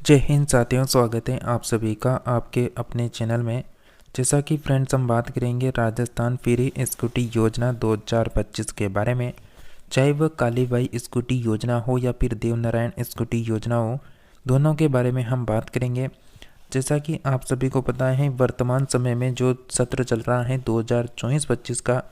जय हिंद साथियों, स्वागत है आप सभी का आपके अपने चैनल में। जैसा कि फ्रेंड्स हम बात करेंगे राजस्थान फ्री स्कूटी योजना 2025 के बारे में। चाहे वह कालीबाई स्कूटी योजना हो या फिर देवनारायण स्कूटी योजना हो, दोनों के बारे में हम बात करेंगे। जैसा कि आप सभी को पता है, वर्तमान समय में जो सत्र चल रहा है 2024-25 का,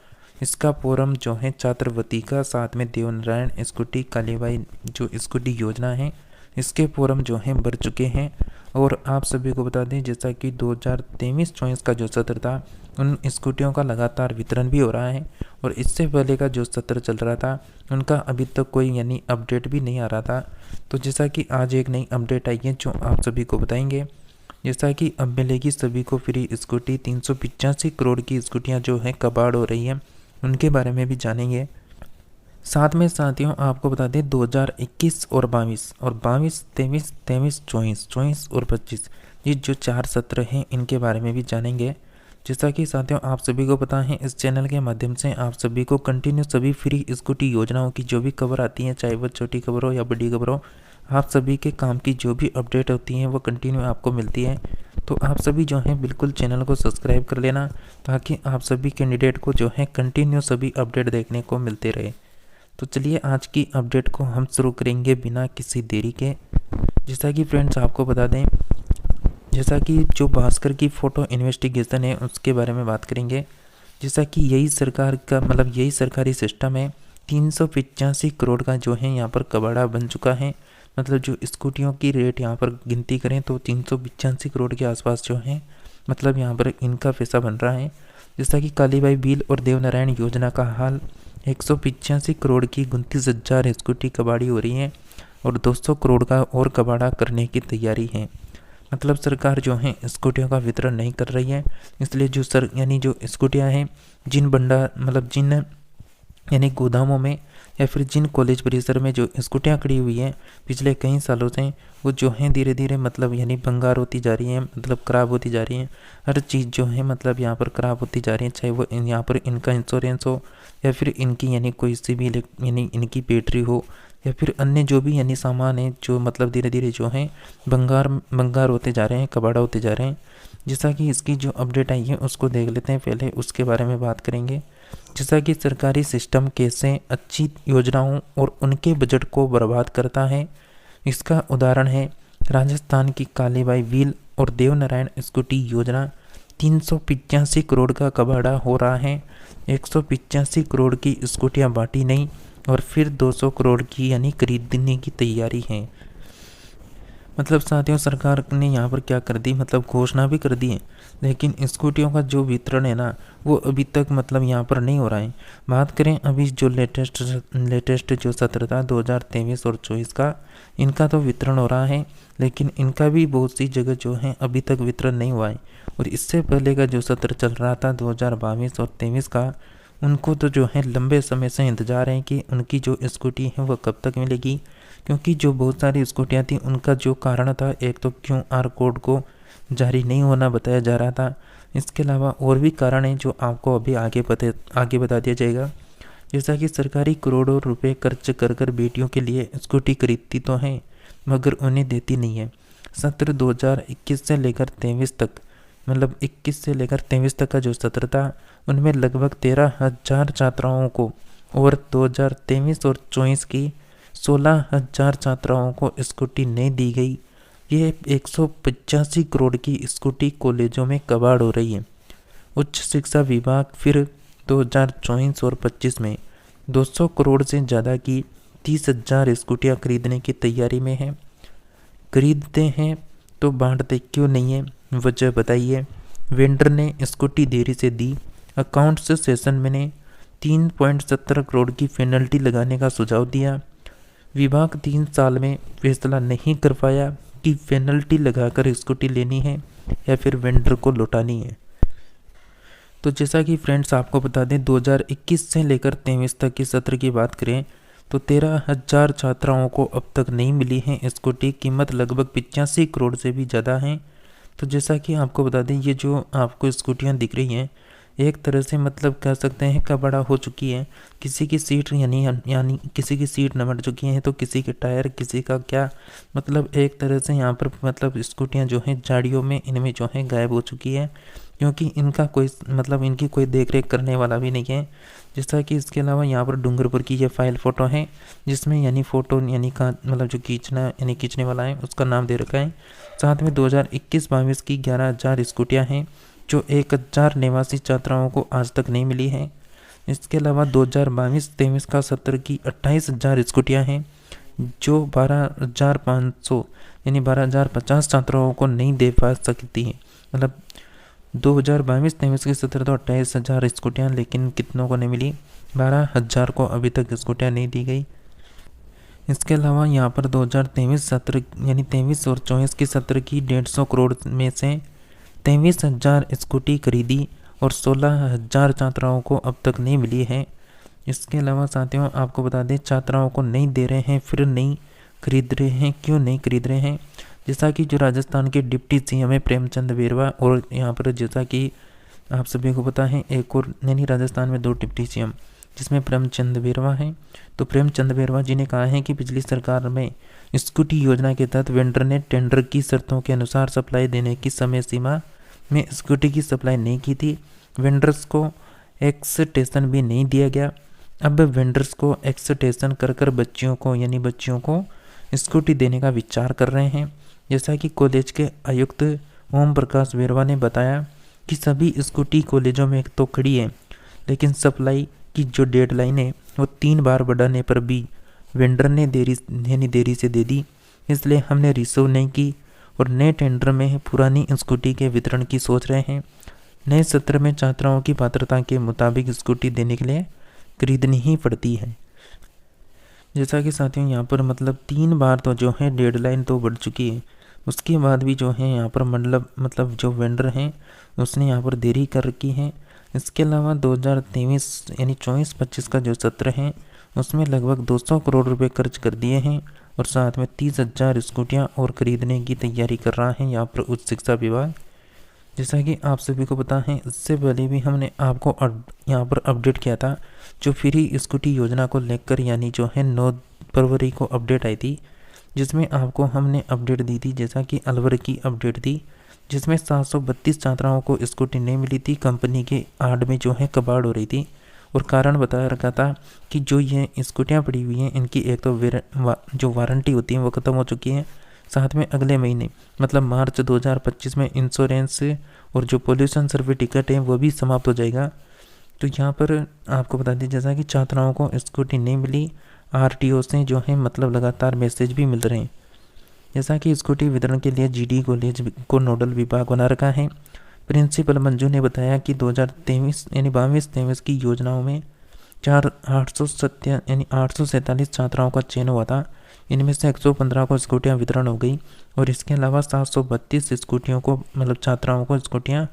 इसका फोरम जो है छात्रवृत्ति का, साथ में देवनारायण स्कूटी कालीबाई जो स्कूटी योजना है इसके फोरम जो हैं भर चुके हैं। और आप सभी को बता दें, जैसा कि 2023-24 का जो सत्र था उन स्कूटियों का लगातार वितरण भी हो रहा है, और इससे पहले का जो सत्र चल रहा था उनका अभी तक कोई यानी अपडेट भी नहीं आ रहा था। तो जैसा कि आज एक नई अपडेट आई है जो आप सभी को बताएंगे। जैसा कि अब मिलेगी सभी को फ्री स्कूटी, 385 करोड़ की स्कूटियाँ जो हैं कबाड़ हो रही हैं, उनके बारे में भी जानेंगे। साथ में साथियों आपको बता दें 2021 और 22, 23, 24 और 25, ये जो 4 सत्र हैं इनके बारे में भी जानेंगे। जैसा कि साथियों आप सभी को पता है, इस चैनल के माध्यम से आप सभी को कंटिन्यू सभी फ्री स्कूटी योजनाओं की जो भी खबर आती है, चाहे वह छोटी खबर हो या बड़ी खबर हो, आप सभी के काम की जो भी अपडेट होती हैं वो कंटिन्यू आपको मिलती है। तो आप सभी जो हैं बिल्कुल चैनल को सब्सक्राइब कर लेना, ताकि आप सभी कैंडिडेट को जो है कंटिन्यू सभी अपडेट देखने को मिलते रहे। तो चलिए आज की अपडेट को हम शुरू करेंगे बिना किसी देरी के। जैसा कि फ्रेंड्स आपको बता दें, जैसा कि जो भास्कर की फ़ोटो इन्वेस्टिगेशन है उसके बारे में बात करेंगे। जैसा कि यही सरकार का यही सरकारी सिस्टम है, 385 करोड़ का जो है यहाँ पर कबाड़ा बन चुका है। जो स्कूटियों की रेट यहाँ पर गिनती करें तो 385 करोड़ के आसपास जो है यहाँ पर इनका पैसा बन रहा है। जैसा कि कालीबाई बिल और देवनारायण योजना का हाल, 185 करोड़ की 29,000 स्कूटी कबाड़ी हो रही है, और 200 करोड़ का और कबाड़ा करने की तैयारी है। सरकार जो है स्कूटियों का वितरण नहीं कर रही है, इसलिए जो जो स्कूटियां हैं जिन जिन गोदामों में या फिर जिन कॉलेज परिसर में जो स्कूटियाँ खड़ी हुई हैं पिछले कई सालों से, वो जो हैं धीरे धीरे भंगार होती जा रही हैं, ख़राब होती जा रही हैं। हर चीज़ जो है यहाँ पर ख़राब होती जा रही है, चाहे वो यहाँ पर इनका इंश्योरेंस हो या फिर इनकी कोई सी भी इनकी बैटरी हो या फिर अन्य जो भी सामान है, जो धीरे धीरे जो है भंगार होते जा रहे हैं, कबाड़ा होते जा रहे हैं। जैसा कि इसकी जो अपडेट आई है उसको देख लेते हैं, पहले उसके बारे में बात करेंगे। जैसा कि सरकारी सिस्टम कैसे अच्छी योजनाओं और उनके बजट को बर्बाद करता है, इसका उदाहरण है राजस्थान की कालीबाई व्हील और देवनारायण स्कूटी योजना। 385 करोड़ का कबाड़ा हो रहा है, 185 करोड़ की स्कूटियाँ बांटी नहीं, और फिर 200 करोड़ की खरीदने की तैयारी है। साथियों सरकार ने यहाँ पर क्या कर दी, घोषणा भी कर दी है, लेकिन स्कूटियों का जो वितरण है ना वो अभी तक यहाँ पर नहीं हो रहा है। बात करें अभी जो लेटेस्ट जो सत्र था 2023 और 24 का, इनका तो वितरण हो रहा है, लेकिन इनका भी बहुत सी जगह जो है अभी तक वितरण नहीं हुआ है। और इससे पहले का जो सत्र चल रहा था 2022 और 23 का, उनको तो जो है लंबे समय से इंतज़ार है कि उनकी जो स्कूटी है वह कब तक मिलेगी, क्योंकि जो बहुत सारी स्कूटियाँ थी उनका जो कारण था, एक तो QR कोड को जारी नहीं होना बताया जा रहा था, इसके अलावा और भी कारण हैं जो आपको अभी आगे बता दिया जाएगा। जैसा कि सरकारी करोड़ों रुपए खर्च कर कर बेटियों के लिए स्कूटी खरीदती तो हैं, मगर उन्हें देती नहीं है। सत्र 2021 से लेकर 23 तक 21 से लेकर 23 तक का जो सत्र था उनमें लगभग 13,000 छात्राओं को, और 2023 और 24 की 16,000 छात्राओं को स्कूटी नहीं दी गई। ये 185 करोड़ की स्कूटी कॉलेजों में कबाड़ हो रही है। उच्च शिक्षा विभाग फिर 2024 और 25 में 200 करोड़ से ज़्यादा की 30,000 स्कूटियाँ खरीदने की तैयारी में है। खरीदते हैं तो बांटते क्यों नहीं है, वजह बताइए। वेंडर ने स्कूटी देरी से दी, अकाउंट्स सेशन में ने 3.70 करोड़ की पेनल्टी लगाने का सुझाव दिया। विभाग 3 साल में फैसला नहीं कर पाया कि पेनल्टी लगाकर स्कूटी लेनी है या फिर वेंडर को लौटानी है। तो जैसा कि फ्रेंड्स आपको बता दें, 2021 से लेकर 23 तक की सत्र की बात करें तो 13,000 छात्राओं को अब तक नहीं मिली है स्कूटी। कीमत लगभग 85 करोड़ से भी ज़्यादा है। तो जैसा कि आपको बता दें, ये जो आपको स्कूटियाँ दिख रही हैं, एक तरह से मतलब कह सकते हैं कबाड़ा हो चुकी है। किसी की सीट यानी किसी की सीट नमट चुकी है, तो किसी के टायर, किसी का क्या, मतलब एक तरह से यहाँ पर मतलब स्कूटियाँ जो हैं झाड़ियों में इनमें जो है गायब हो चुकी है, क्योंकि इनका कोई मतलब इनकी कोई देख रेख करने वाला भी नहीं है। जैसा कि इसके अलावा यहाँ पर डूंगरपुर की ये फाइल फ़ोटो है, जिसमें यानी फ़ोटो यानी का मतलब जो खींचने वाला है उसका नाम दे रखा है। साथ में 2021-22 की 11,000 स्कूटियाँ हैं, जो 1,000 निवासी छात्राओं को आज तक नहीं मिली है। इसके अलावा 2022-23 का सत्र की 28,000 स्कूटियाँ हैं, जो 12,500 यानी 12,050 छात्राओं को नहीं दे पा सकती हैं। मतलब 2022-23 के सत्र तो 28,000 स्कूटियाँ, लेकिन कितनों को नहीं मिली, 12,000 को अभी तक स्कूटियाँ नहीं दी गई। इसके अलावा यहाँ पर 2023 सत्र यानी 23 और 24 के सत्र की 150 करोड़ में से 23,000 स्कूटी खरीदी और 16,000 छात्राओं को अब तक नहीं मिली है। इसके अलावा साथियों आपको बता दें, छात्राओं को नहीं दे रहे हैं, फिर नहीं खरीद रहे हैं, क्यों नहीं खरीद रहे हैं? जैसा कि जो राजस्थान के डिप्टी सीएम है प्रेमचंद बेरवा, और यहाँ पर जैसा कि आप सभी को पता है एक और यानी राजस्थान में 2 डिप्टी सीएम जिसमें प्रेमचंद बेरवा है। तो प्रेमचंद बेरवा जी ने कहा है कि पिछली सरकार में स्कूटी योजना के तहत वेंडर ने टेंडर की शर्तों के अनुसार सप्लाई देने की समय सीमा में स्कूटी की सप्लाई नहीं की थी। वेंडर्स को एक्सटेंशन भी नहीं दिया गया। अब वेंडर्स को एक्सटेंशन कर बच्चियों को स्कूटी देने का विचार कर रहे हैं। जैसा कि कॉलेज के आयुक्त ओम प्रकाश बेरवा ने बताया कि सभी स्कूटी कॉलेजों में तो खड़ी है, लेकिन सप्लाई की जो डेडलाइन है वो 3 बार बढ़ाने पर भी वेंडर ने देरी से दे दी, इसलिए हमने रिसीव नहीं की और नए टेंडर में पुरानी स्कूटी के वितरण की सोच रहे हैं। नए सत्र में छात्राओं की पात्रता के मुताबिक स्कूटी देने के लिए खरीदनी ही पड़ती है। जैसा कि साथियों यहाँ पर मतलब 3 बार तो जो है डेडलाइन तो बढ़ चुकी है, उसके बाद भी जो है यहाँ पर मतलब जो वेंडर हैं उसने यहाँ पर देरी कर रखी है। इसके अलावा 2023 यानी 24-25 का जो सत्र है उसमें लगभग 200 करोड़ रुपए खर्च कर दिए हैं और साथ में 30,000 स्कूटियाँ और खरीदने की तैयारी कर रहा है यहाँ पर उच्च शिक्षा विभाग। जैसा कि आप सभी को पता है, इससे पहले भी हमने आपको यहाँ पर अपडेट किया था जो फ्री स्कूटी योजना को लेकर, यानी जो है 9 फरवरी को अपडेट आई थी, जिसमें आपको हमने अपडेट दी थी। जैसा कि अलवर की अपडेट थी जिसमें 732 छात्राओं को स्कूटी नहीं मिली थी। कंपनी के आड़ में जो है कबाड़ हो रही थी और कारण बताया रखा था कि जो ये स्कूटियाँ पड़ी हुई हैं इनकी एक तो जो वारंटी होती है वो ख़त्म हो चुकी है, साथ में अगले महीने मतलब मार्च 2025 में इंश्योरेंस और जो पोल्यूशन सर्टिफिकेट है वो भी समाप्त हो जाएगा। तो यहाँ पर आपको बता दें जैसा कि छात्राओं को स्कूटी नहीं मिली, आरटीओ से जो है मतलब लगातार मैसेज भी मिल रहे हैं। जैसा कि स्कूटी वितरण के लिए जीडी कॉलेज को नोडल विभाग बना रखा है। प्रिंसिपल मंजू ने बताया कि 2023 यानी 22-23 की योजनाओं में 847 छात्राओं का चयन हुआ था। इनमें से 115 को स्कूटियाँ वितरण हो गई और इसके अलावा 732 स्कूटियों को मतलब छात्राओं को स्कूटियाँ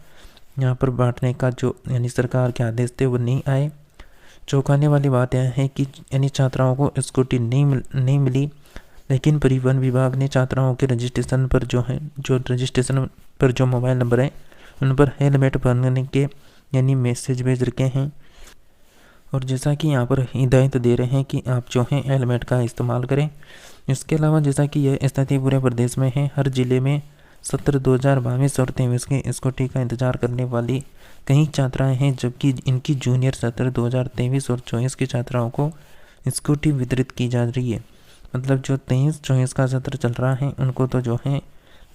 यहाँ पर बांटने का जो यानी सरकार के आदेश थे वो नहीं आए। चौंकाने वाली बात यह है कि यानी छात्राओं को स्कूटी नहीं मिली, लेकिन परिवहन विभाग ने छात्राओं के रजिस्ट्रेशन पर जो मोबाइल नंबर है उन पर हेलमेट पहनने के यानी मैसेज भेज रखे हैं। और जैसा कि यहाँ पर हिदायत दे रहे हैं कि आप जो है हेलमेट का इस्तेमाल करें। इसके अलावा जैसा कि यह स्थिति पूरे प्रदेश में है, हर जिले में सत्र 2022 और 23 के स्कूटी का इंतजार करने वाली कई छात्राएं हैं, जबकि इनकी जूनियर सत्र 2023 और 24 की छात्राओं को स्कूटी वितरित की जा रही है। मतलब जो 23-24 का सत्र चल रहा है उनको तो जो है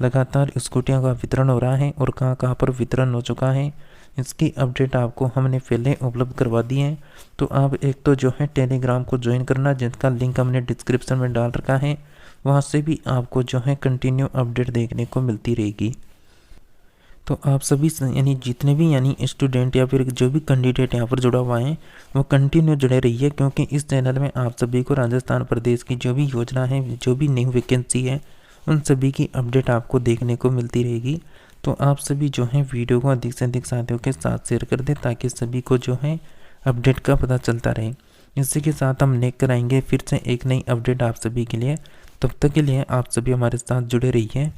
लगातार स्कूटियों का वितरण हो रहा है और कहाँ पर वितरण हो चुका है इसकी अपडेट आपको हमने पहले उपलब्ध करवा दी है। तो आप एक तो जो है टेलीग्राम को ज्वाइन करना, जिसका लिंक हमने डिस्क्रिप्शन में डाल रखा है, वहाँ से भी आपको जो है कंटिन्यू अपडेट देखने को मिलती रहेगी। तो आप सभी यानी जितने भी यानी स्टूडेंट या फिर जो भी कैंडिडेट यहाँ पर जुड़ा हुआ है वो कंटिन्यू जुड़े रहिए, क्योंकि इस चैनल में आप सभी को राजस्थान प्रदेश की जो भी योजना है, जो भी न्यू वैकेंसी है, उन सभी की अपडेट आपको देखने को मिलती रहेगी। तो आप सभी जो है वीडियो को अधिक से अधिक साथियों के साथ शेयर कर दें ताकि सभी को जो है अपडेट का पता चलता रहे। इसी के साथ हम लेकर आएंगे फिर से एक नई अपडेट आप सभी के लिए। तब तक के लिए आप सभी हमारे साथ जुड़े रहिए।